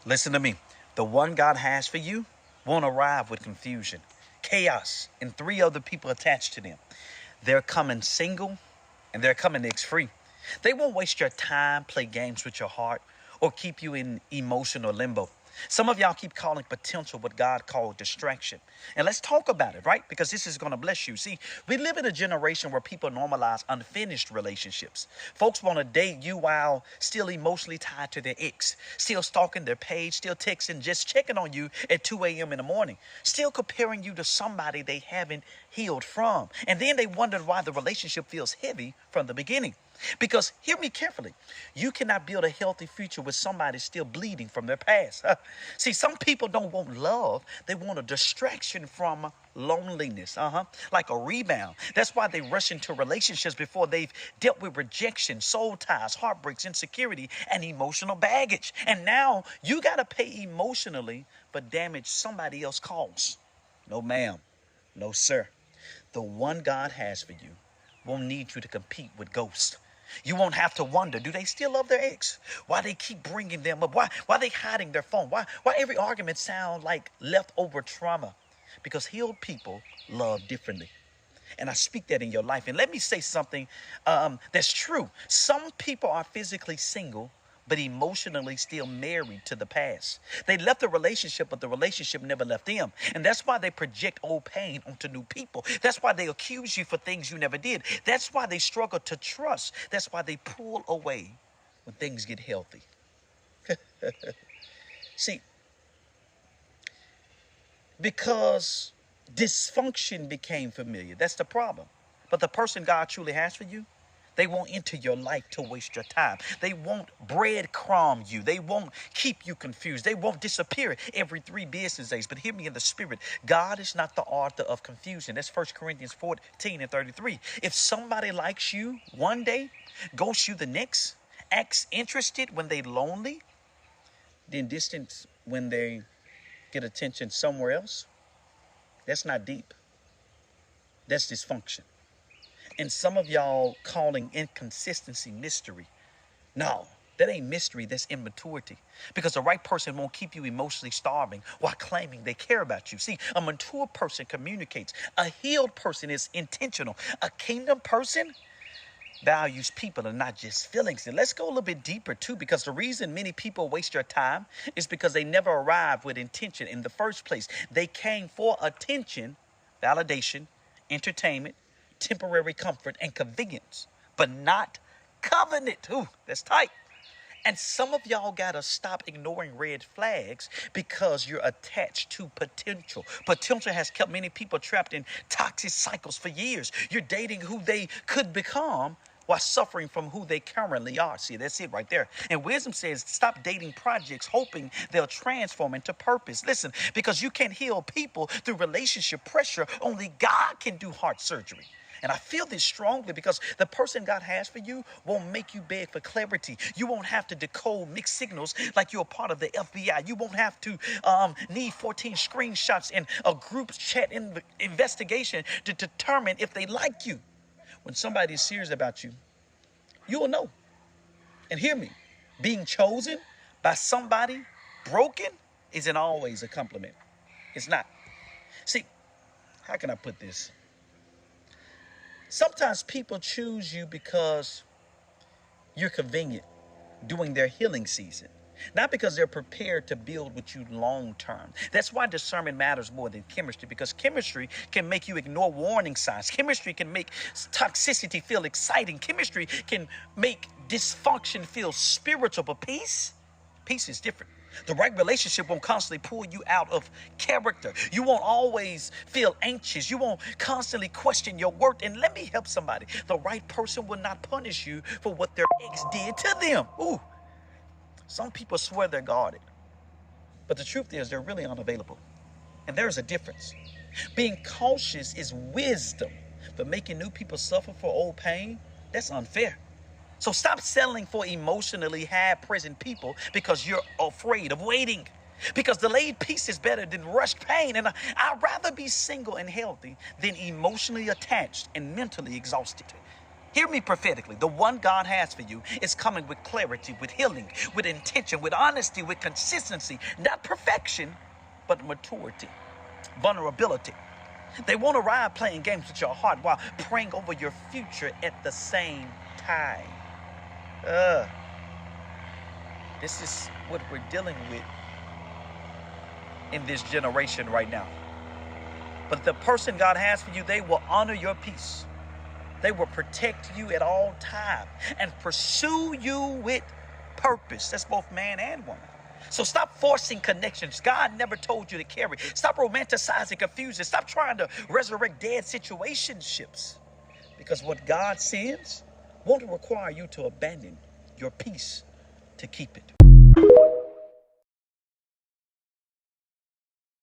Listen to me. The one God has for you won't arrive with confusion, chaos, and three other people attached to them. They're coming single and they're coming ex free. They won't waste your time, play games with your heart, or keep you in emotional limbo. Some of y'all keep calling potential what God called distraction. And let's talk about it, right? Because this is going to bless you. See, we live in a generation where people normalize unfinished relationships. Folks want to date you while still emotionally tied to their ex, still stalking their page, still texting, just checking on you at 2 a.m. in the morning, still comparing you to somebody they haven't healed from. And then they wonder why the relationship feels heavy from the beginning. Because hear me carefully, you cannot build a healthy future with somebody still bleeding from their past. See, some people don't want love. They want a distraction from loneliness, like a rebound. That's why they rush into relationships before they've dealt with rejection, soul ties, heartbreaks, insecurity, and emotional baggage. And now you got to pay emotionally for damage somebody else caused. No, ma'am. No, sir. The one God has for you won't need you to compete with ghosts. You won't have to wonder, do they still love their ex? Why they keep bringing them up? Why they hiding their phone? Why every argument sound like leftover trauma? Because healed people love differently. And I speak that in your life. And let me say something that's true. Some people are physically single, but emotionally still married to the past. They left the relationship, but the relationship never left them. And that's why they project old pain onto new people. That's why they accuse you for things you never did. That's why they struggle to trust. That's why they pull away when things get healthy. See, because dysfunction became familiar. That's the problem. But the person God truly has for you, they won't enter your life to waste your time. They won't breadcrumb you. They won't keep you confused. They won't disappear every 3 business days. But hear me in the spirit. God is not the author of confusion. That's 1 Corinthians 14:33. If somebody likes you one day, ghosts you the next, acts interested when they lonely, then distant when they get attention somewhere else, that's not deep. That's dysfunction. And some of y'all calling inconsistency mystery. No, that ain't mystery. That's immaturity. Because the right person won't keep you emotionally starving while claiming they care about you. See, a mature person communicates. A healed person is intentional. A kingdom person values people and not just feelings. And let's go a little bit deeper too, because the reason many people waste your time is because they never arrived with intention in the first place. They came for attention, validation, entertainment, temporary comfort, and convenience, but not covenant. Ooh, that's tight. And some of y'all got to stop ignoring red flags because you're attached to potential. Potential has kept many people trapped in toxic cycles for years. You're dating who they could become while suffering from who they currently are. See, that's it right there. And wisdom says, stop dating projects hoping they'll transform into purpose. Listen, because you can't heal people through relationship pressure. Only God can do heart surgery. And I feel this strongly because the person God has for you won't make you beg for clarity. You won't have to decode mixed signals like you're a part of the FBI. You won't have to need 14 screenshots and a group chat investigation to determine if they like you. When somebody is serious about you, you will know. And hear me, being chosen by somebody broken isn't always a compliment. It's not. See, how can I put this? Sometimes people choose you because you're convenient during their healing season, not because they're prepared to build with you long term. That's why discernment matters more than chemistry, because chemistry can make you ignore warning signs. Chemistry can make toxicity feel exciting. Chemistry can make dysfunction feel spiritual, but peace is different. The right relationship won't constantly pull you out of character. You won't always feel anxious. You won't constantly question your worth. And let me help somebody. The right person will not punish you for what their ex did to them. Ooh, some people swear they're guarded, but the truth is they're really unavailable. And there's a difference. Being cautious is wisdom, but making new people suffer for old pain, that's unfair. So stop settling for emotionally high-present people because you're afraid of waiting. Because delayed peace is better than rushed pain. And I'd rather be single and healthy than emotionally attached and mentally exhausted. Hear me prophetically. The one God has for you is coming with clarity, with healing, with intention, with honesty, with consistency. Not perfection, but maturity, vulnerability. They won't arrive playing games with your heart while praying over your future at the same time. This is what we're dealing with in this generation right now. But the person God has for you, they will honor your peace. They will protect you at all times and pursue you with purpose. That's both man and woman. So stop forcing connections God never told you to carry. Stop romanticizing confusion. Stop trying to resurrect dead situationships. Because what God sends won't require you to abandon your peace to keep it.